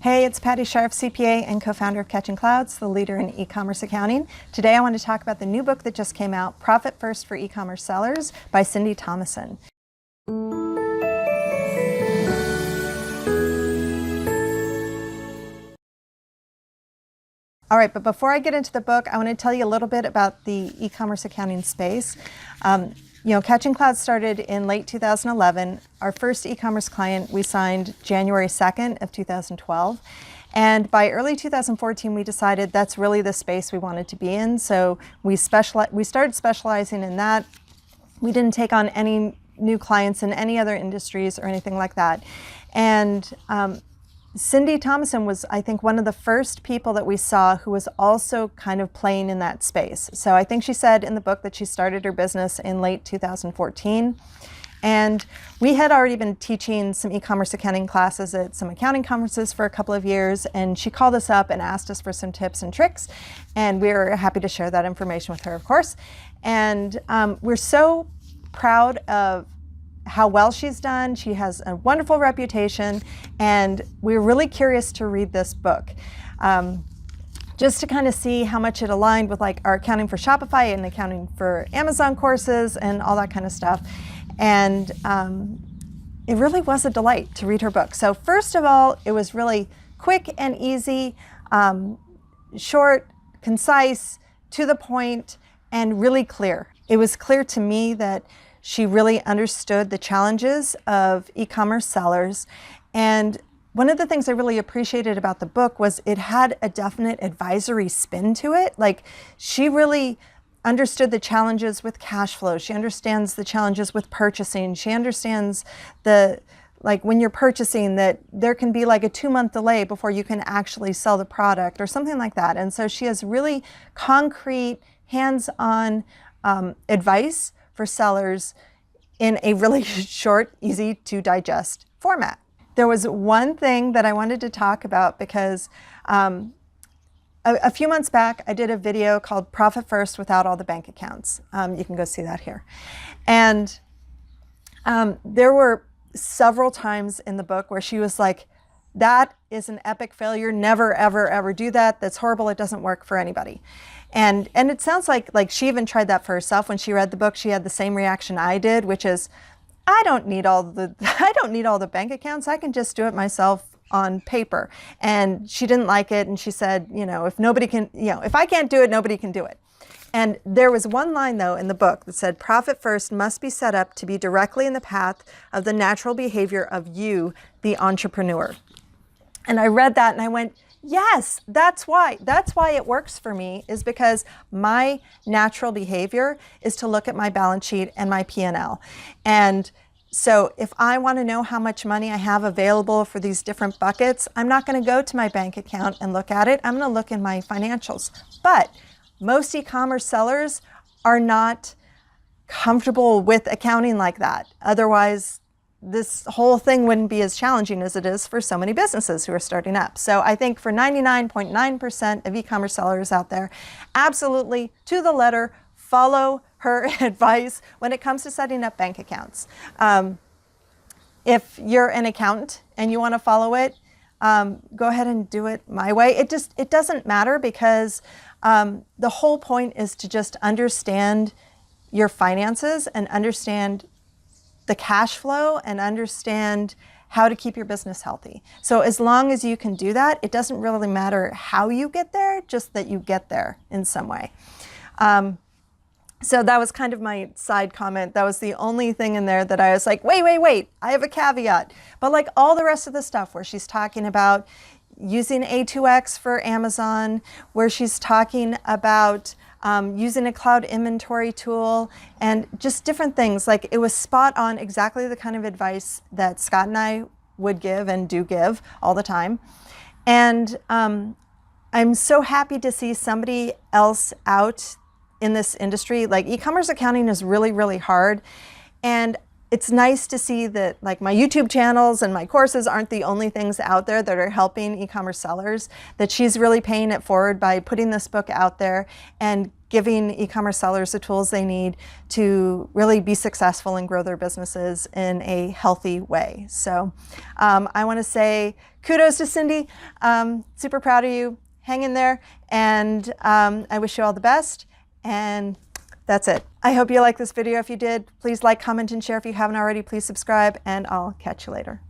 Hey, it's Patti, Scharf, CPA and co-founder of Catching Clouds, the leader in e-commerce accounting. Today I want to talk about the new book that just came out, Profit First for E-commerce Sellers by Cindy Thomason. All right, but before I get into the book, I want to tell you a little bit about the e-commerce accounting space. Catching Clouds started in late 2011. Our first e-commerce client we signed January 2nd of 2012. And by early 2014, we decided that's really the space we wanted to be in. So we started specializing in that. We didn't take on any new clients in any other industries or anything like that. And Cindy Thomason was, I think, one of the first people that we saw who was also kind of playing in that space. So I think she said in the book that she started her business in late 2014. And we had already been teaching some e-commerce accounting classes at some accounting conferences for a couple of years. And she called us up and asked us for some tips and tricks. And we were happy to share that information with her, of course. And we're so proud of how well she's done. She has a wonderful reputation, and we're really curious to read this book. Just to kind of see how much it aligned with like our accounting for Shopify and accounting for Amazon courses and all that kind of stuff. And it really was a delight to read her book. So first of all, it was really quick and easy, short, concise, to the point, and really clear. It was clear to me that she really understood the challenges of e-commerce sellers. And one of the things I really appreciated about the book was it had a definite advisory spin to it. Like, she really understood the challenges with cash flow. She understands the challenges with purchasing. She understands when you're purchasing, that there can be like a 2-month delay before you can actually sell the product or something like that. And so she has really concrete, hands-on advice for sellers in a really short, easy to digest format. There was one thing that I wanted to talk about because a few months back, I did a video called Profit First Without All the Bank Accounts. You can go see that here. And there were several times in the book where she was like, that is an epic failure. Never, ever, ever do that. That's horrible. It doesn't work for anybody. And it sounds like she even tried that for herself. When she read the book, she had the same reaction I did, which is, I don't need all the bank accounts. I can just do it myself on paper. And she didn't like it. And she said, if I can't do it, nobody can do it. And there was one line, though, in the book that said, Profit First must be set up to be directly in the path of the natural behavior of you, the entrepreneur. And I read that and I went, yes, that's why it works for me, is because my natural behavior is to look at my balance sheet and my P&L. And so if I want to know how much money I have available for these different buckets, I'm not going to go to my bank account and look at it. I'm going to look in my financials. But most e-commerce sellers are not comfortable with accounting like that. Otherwise, this whole thing wouldn't be as challenging as it is for so many businesses who are starting up. So I think for 99.9% of e-commerce sellers out there, absolutely, to the letter, follow her advice when it comes to setting up bank accounts. If you're an accountant and you want to follow it, go ahead and do it my way. It doesn't matter, because the whole point is to just understand your finances and understand the cash flow and understand how to keep your business healthy. So as long as you can do that, it doesn't really matter how you get there, just that you get there in some way. So that was kind of my side comment. That was the only thing in there that I was like, wait, I have a caveat. But like all the rest of the stuff where she's talking about using A2X for Amazon, where she's talking about using a cloud inventory tool, and just different things. Like, it was spot on, exactly the kind of advice that Scott and I would give and do give all the time. And I'm so happy to see somebody else out in this industry. Like, e-commerce accounting is really, really hard. And it's nice to see that like my YouTube channels and my courses aren't the only things out there that are helping e-commerce sellers, that she's really paying it forward by putting this book out there and giving e-commerce sellers the tools they need to really be successful and grow their businesses in a healthy way. So I want to say kudos to Cindy. Super proud of you. Hang in there, and I wish you all the best. And that's it. I hope you liked this video. If you did, please like, comment, and share. If you haven't already, please subscribe, and I'll catch you later.